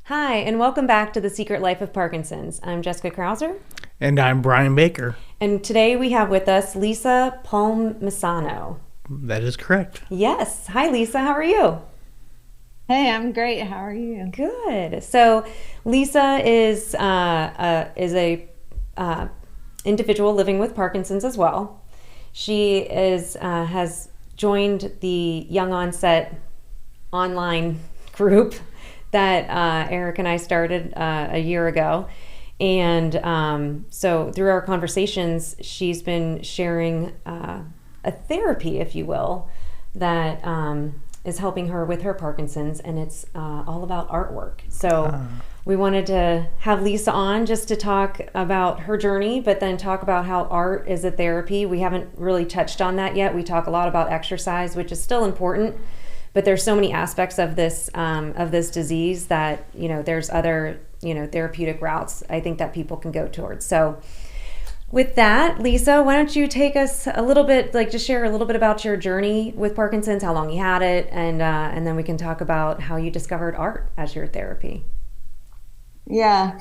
Hi, and welcome back to The Secret Life of Parkinson's. I'm Jessica Krauser, And I'm Brian Baker. and today we have with us Lisa Palmisano. That is correct. Yes. Hi, Lisa. How are you? Hey, I'm great. How are you? Good. So, Lisa is a individual living with Parkinson's as well. She has joined the young onset online group that Eric and I started a year ago. And so through our conversations, she's been sharing a therapy, if you will, that is helping her with her Parkinson's, and it's all about artwork. So we wanted to have Lisa on just to talk about her journey, but then talk about how art is a therapy. We haven't really touched on that yet. We talk a lot about exercise, which is still important, but there's so many aspects of this disease that, there's other, therapeutic routes I think that people can go towards. So with that, Lisa, why don't you take us a little bit, just share a little bit about your journey with Parkinson's, how long you had it, and then we can talk about how you discovered art as your therapy. Yeah.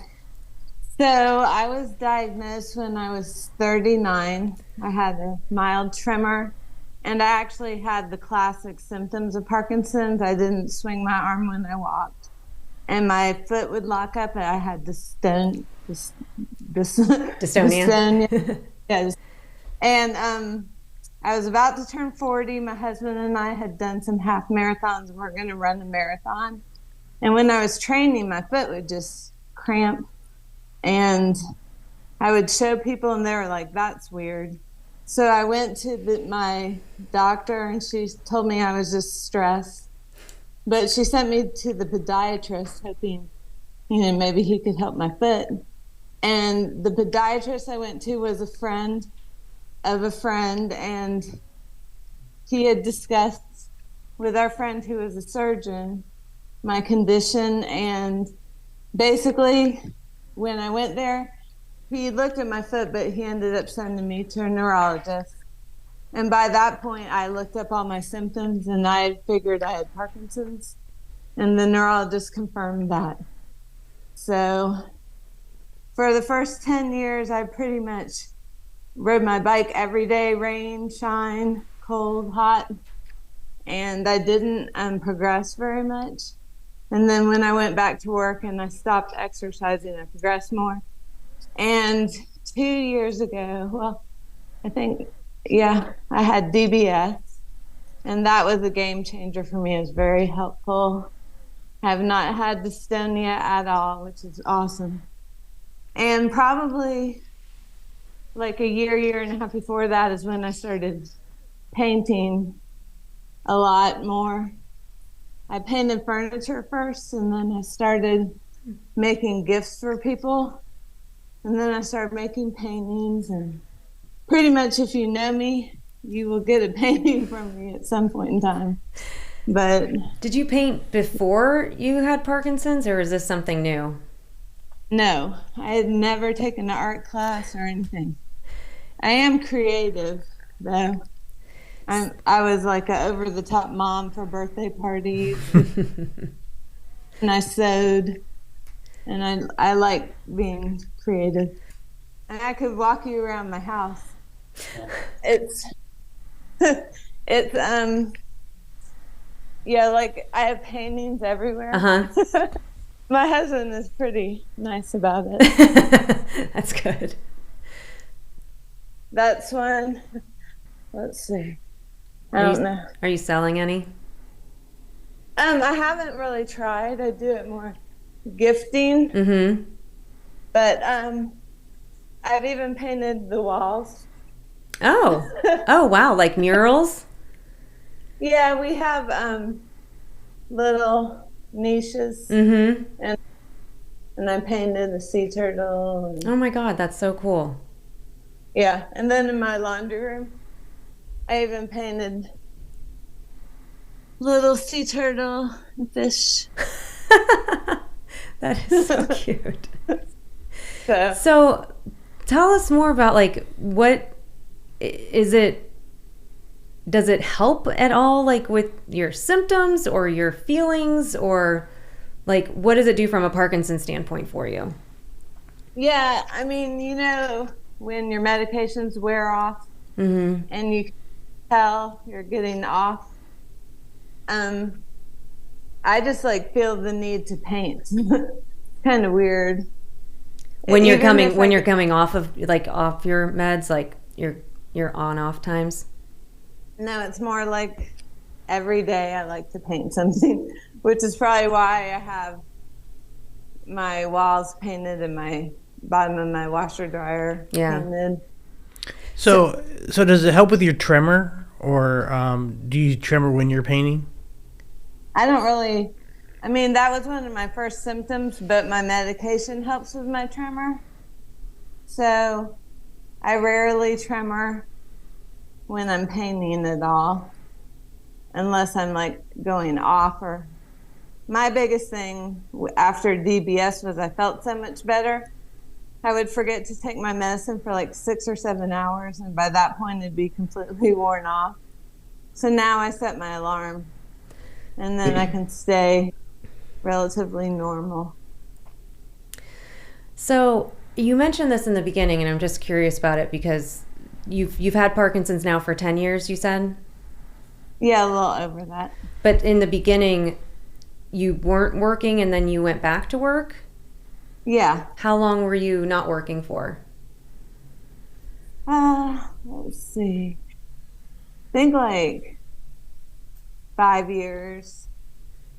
So I was diagnosed when I was 39. I had a mild tremor, and I actually had the classic symptoms of Parkinson's. I didn't swing my arm when I walked, and my foot would lock up, and I had dystonia. Yes. And I was about to turn 40. My husband and I had done some half marathons, and we're going to run a marathon. And when I was training, my foot would just cramp, and I would show people, and they were like, "That's weird." So I went to my doctor, and she told me I was just stressed. But she sent me to the podiatrist, hoping, maybe he could help my foot. And the podiatrist I went to was a friend of a friend, and he had discussed with our friend who was a surgeon my condition. And basically, when I went there, he looked at my foot, but he ended up sending me to a neurologist. And by that point, I looked up all my symptoms, and I figured I had Parkinson's, and the neurologist confirmed that. So for the first 10 years, I pretty much rode my bike every day, rain, shine, cold, hot, and I didn't progress very much. And then when I went back to work and I stopped exercising, I progressed more. And 2 years ago, I had DBS, and that was a game changer for me. It was very helpful. I have not had dystonia at all, which is awesome. And probably like a year and a half before that is when I started painting a lot more. I painted furniture first, and then I started making gifts for people. And then I started making paintings, and pretty much if you know me, you will get a painting from me at some point in time. But Did you paint before you had Parkinson's, or is this something new? no, I had never taken an art class or anything. I am creative, though. I was like an over-the-top mom for birthday parties, and I sewed, and I like being creative. And I could walk you around my house. It's like I have paintings everywhere. Uh-huh. My husband is pretty nice about it. That's good. That's one. Let's see. I don't know. Are you selling any? I haven't really tried. I do it more gifting. Mm-hmm. But I've even painted the walls. Oh. Oh, wow. Like murals? Yeah, we have little niches, Mm-hmm. and I painted the sea turtle. Oh my God, that's so cool. Yeah, and then in my laundry room, I even painted little sea turtle and fish. That is so cute. So So tell us more about what is it, does it help at all with your symptoms or your feelings, or Like, what does it do from a Parkinson standpoint for you? Yeah, I mean, when your medications wear off and you can tell you're getting off, um, I just like feel the need to paint. Kind of weird. When you're Even if when you're coming off of like off your meds, like your on off times. No, it's more like every day I like to paint something, which is probably why I have my walls painted and my bottom of my washer dryer painted. So does it help with your tremor, or do you tremor when you're painting? I don't really. I mean, that was one of my first symptoms, but my medication helps with my tremor. So I rarely tremor when I'm painting at all, unless I'm like going off. Or my biggest thing after DBS was I felt so much better. I would forget to take my medicine for like 6 or 7 hours, and by that point it'd be completely worn off. So now I set my alarm, and then I can stay relatively normal. So you mentioned this in the beginning, and I'm just curious about it because you've had Parkinson's now for 10 years, you said? Yeah, a little over that. But in the beginning, you weren't working and then you went back to work? Yeah. How long were you not working for? Let's see. I think like 5 years.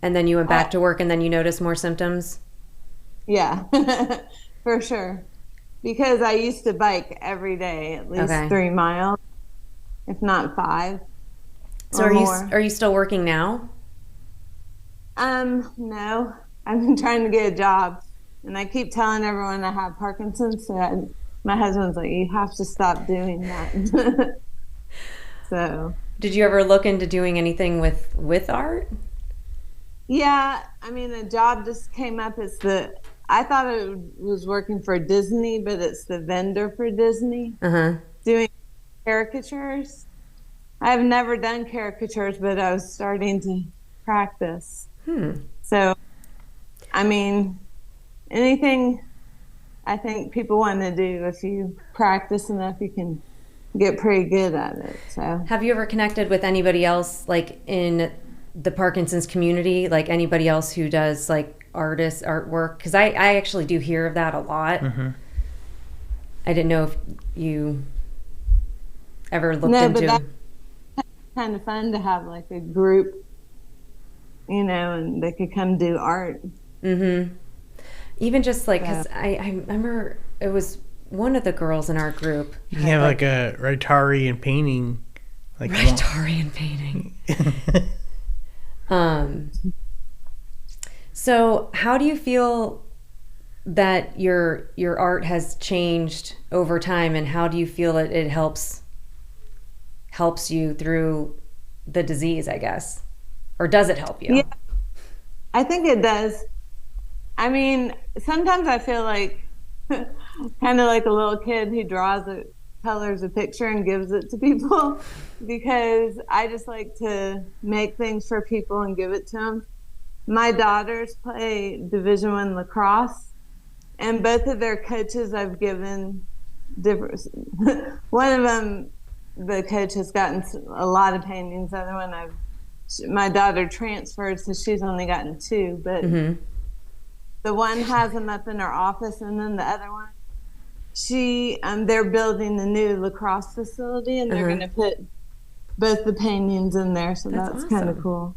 And then you went back to work and then you noticed more symptoms? Yeah, for sure. Because I used to bike every day, at least 3 miles, if not 5. So are you still working now? No. I've been trying to get a job, and I keep telling everyone I have Parkinson's. So my husband's like, "You have to stop doing that." So. Did you ever look into doing anything with art? Yeah, I mean, a job just came up. I thought it was working for Disney, but it's the vendor for Disney doing caricatures. I've never done caricatures, but I was starting to practice. So, I mean, anything I think people want to do, if you practice enough, you can get pretty good at it. So, have you ever connected with anybody else, like in the Parkinson's community, like anybody else who does like artwork? Because I actually do hear of that a lot. I didn't know if you ever looked into. But that's kind of fun to have like a group, and they could come do art. Even just like, because I remember it was one of the girls in our group. You have like a Rotarian painting. Like Rotarian painting. So how do you feel that your art has changed over time, and how do you feel it helps you through the disease, I guess? Or does it help you? Yeah, I think it does. I mean, sometimes I feel like kind of like a little kid who colors a picture and gives it to people, because I just like to make things for people and give it to them. My daughters play Division I lacrosse, and both of their coaches I've given different. One of them, the coach has gotten a lot of paintings. The other one, my daughter transferred, so she's only gotten 2. But the one has them up in her office, and then the other one, they're building a new lacrosse facility, and they're going to put both the paintings in there. So that's awesome. Kind of cool.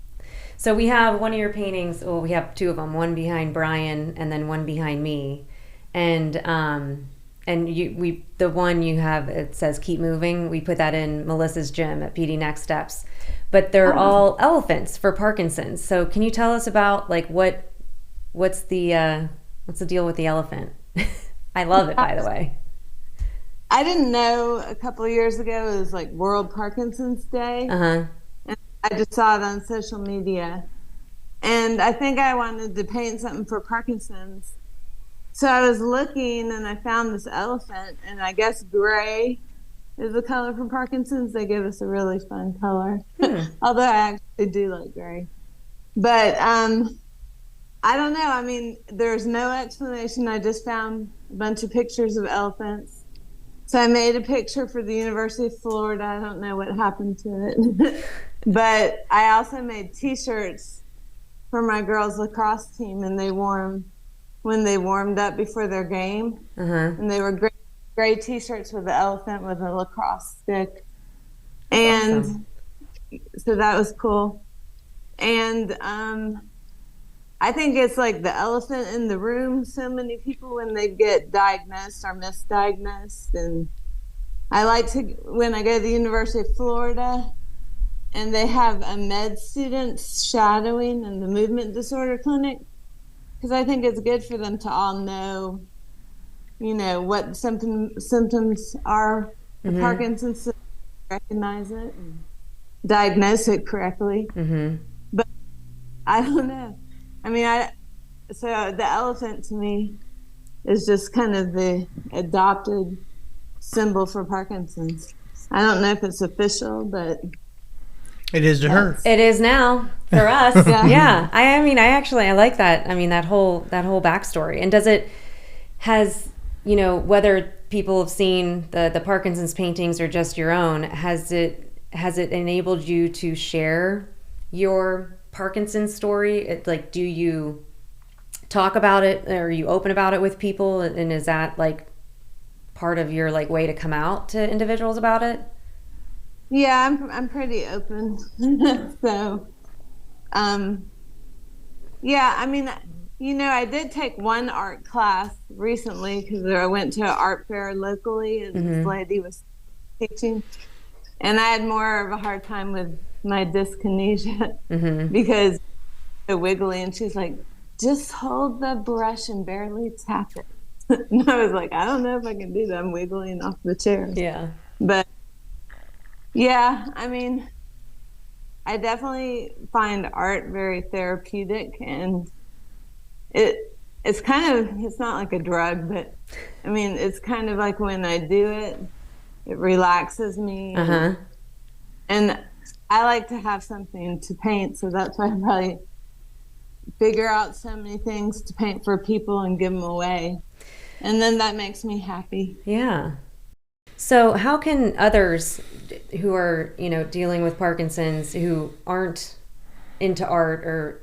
So we have one of your paintings. Well, we have 2 of them. One behind Brian, and then one behind me. And the one you have, it says "Keep Moving." We put that in Melissa's gym at PD Next Steps. But they're all elephants for Parkinson's. So can you tell us about like what's the deal with the elephant? I love it, by the way. I didn't know a couple of years ago it was like World Parkinson's Day. And I just saw it on social media. And I think I wanted to paint something for Parkinson's. So I was looking and I found this elephant, and I guess gray is the color for Parkinson's. They give us a really fun color. Although I actually do like gray. But I don't know. I mean, there's no explanation. I just found a bunch of pictures of elephants. So I made a picture for the University of Florida. I don't know what happened to it. But I also made T-shirts for my girls' lacrosse team, and they wore them when they warmed up before their game. And they were gray T-shirts with the elephant with a lacrosse stick. And awesome. So that was cool. And I think it's like the elephant in the room. So many people, when they get diagnosed, are misdiagnosed. And I like to, when I go to the University of Florida and they have a med student shadowing in the movement disorder clinic, because I think it's good for them to all know, what symptoms are of Parkinson's, so recognize it and diagnose it correctly. But I don't know. I mean, so the elephant to me is just kind of the adopted symbol for Parkinson's. I don't know if it's official, but It is to her. It is now for us. Yeah. I mean, I like that. I mean, that whole backstory. And whether people have seen the Parkinson's paintings or just your own, has it enabled you to share your Parkinson's story? Do you talk about it? Are you open about it with people? And is that like part of your way to come out to individuals about it? Yeah, I'm pretty open. So, yeah, I mean, I did take one art class recently because I went to an art fair locally and this lady was teaching, and I had more of a hard time with my dyskinesia because the wiggly, and she's like, just hold the brush and barely tap it. And I was like, I don't know if I can do that. I'm wiggling off the chair. Yeah. But yeah, I mean, I definitely find art very therapeutic, and it's not like a drug, but I mean, it's kind of like when I do it, it relaxes me. And I like to have something to paint, so that's why I probably figure out so many things to paint for people and give them away. And then that makes me happy. Yeah. So how can others who are, dealing with Parkinson's, who aren't into art or,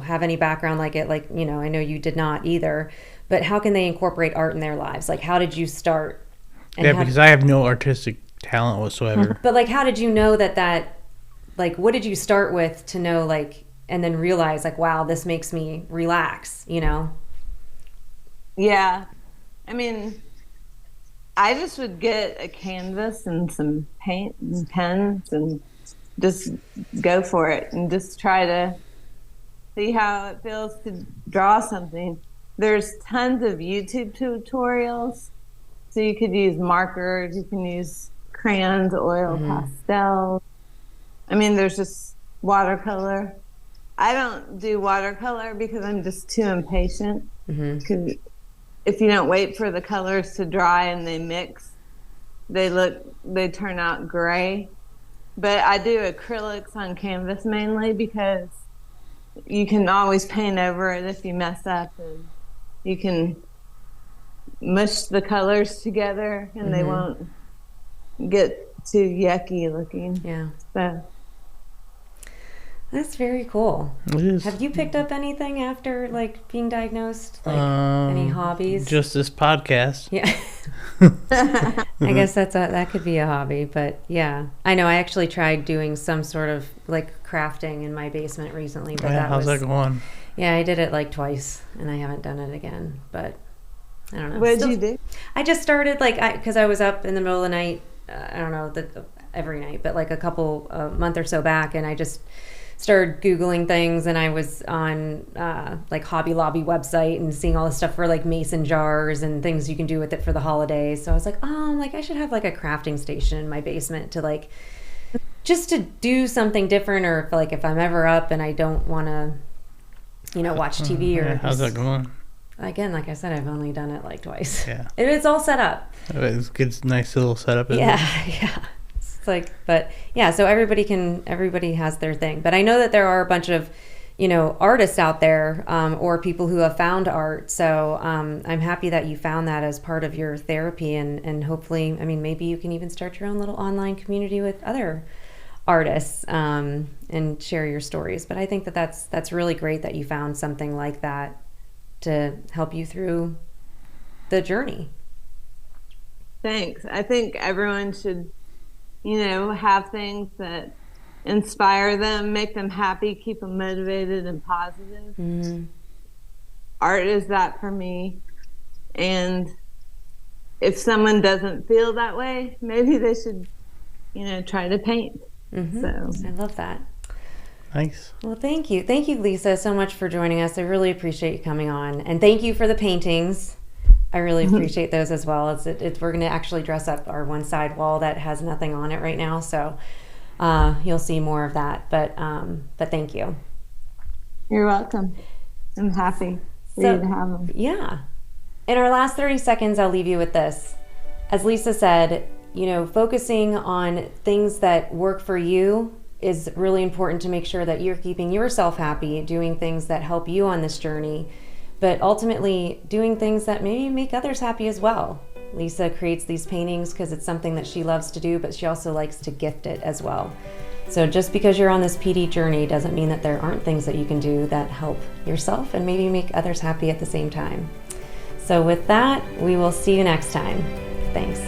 have any background like it, I know you did not either, but how can they incorporate art in their lives? Like, how did you start? And because I have no artistic talent whatsoever. But how did you know that what did you start with to know, and then realize wow, this makes me relax, Yeah. I mean, I just would get a canvas and some paint and pens and just go for it and just try to see how it feels to draw something. There's tons of YouTube tutorials. So you could use markers, you can use crayons, oil, pastels. I mean, there's just watercolor. I don't do watercolor because I'm just too impatient. Because if you don't wait for the colors to dry and they mix, they turn out gray. But I do acrylics on canvas mainly because you can always paint over it if you mess up, and you can mush the colors together and they won't get too yucky looking. Yeah. So that's very cool. It is. Have you picked up anything after being diagnosed? Any hobbies? Just this podcast. Yeah. I guess that could be a hobby, but yeah. I know I actually tried doing some sort of crafting in my basement recently, but how's that going? Yeah, I did it twice and I haven't done it again, but I don't know. What did you do? I just started because I was up in the middle of the night, I don't know every night, but a month or so back, and I just started Googling things, and I was on Hobby Lobby website and seeing all this stuff for mason jars and things you can do with it for the holidays. So I was like, I should have a crafting station in my basement to just to do something different, or if I'm ever up and I don't want to, watch TV or. How's that going? Again, like I said, I've only done it twice. Yeah. It's all set up. It's good, nice little setup. Yeah. It's but yeah, so everybody has their thing. But I know that there are a bunch of, artists out there, or people who have found art. So I'm happy that you found that as part of your therapy, and hopefully, maybe you can even start your own little online community with other artists, and share your stories. But I think that's really great that you found something like that to help you through the journey. Thanks. I think everyone should, have things that inspire them, make them happy, keep them motivated and positive. Mm-hmm. Art is that for me. And if someone doesn't feel that way, maybe they should, try to paint. Mm-hmm. So I love that. Nice. Well, thank you, Lisa, so much for joining us. I really appreciate you coming on, and thank you for the paintings. I really appreciate those as well. We're going to actually dress up our one side wall that has nothing on it right now, so you'll see more of that. But thank you. You're welcome. I'm happy for you to have them. Yeah. In our last 30 seconds, I'll leave you with this. As Lisa said, focusing on things that work for you is really important to make sure that you're keeping yourself happy, doing things that help you on this journey, but ultimately doing things that maybe make others happy as well. Lisa creates these paintings because it's something that she loves to do, but she also likes to gift it as well. So just because you're on this PD journey doesn't mean that there aren't things that you can do that help yourself and maybe make others happy at the same time. So with that, we will see you next time. Thanks.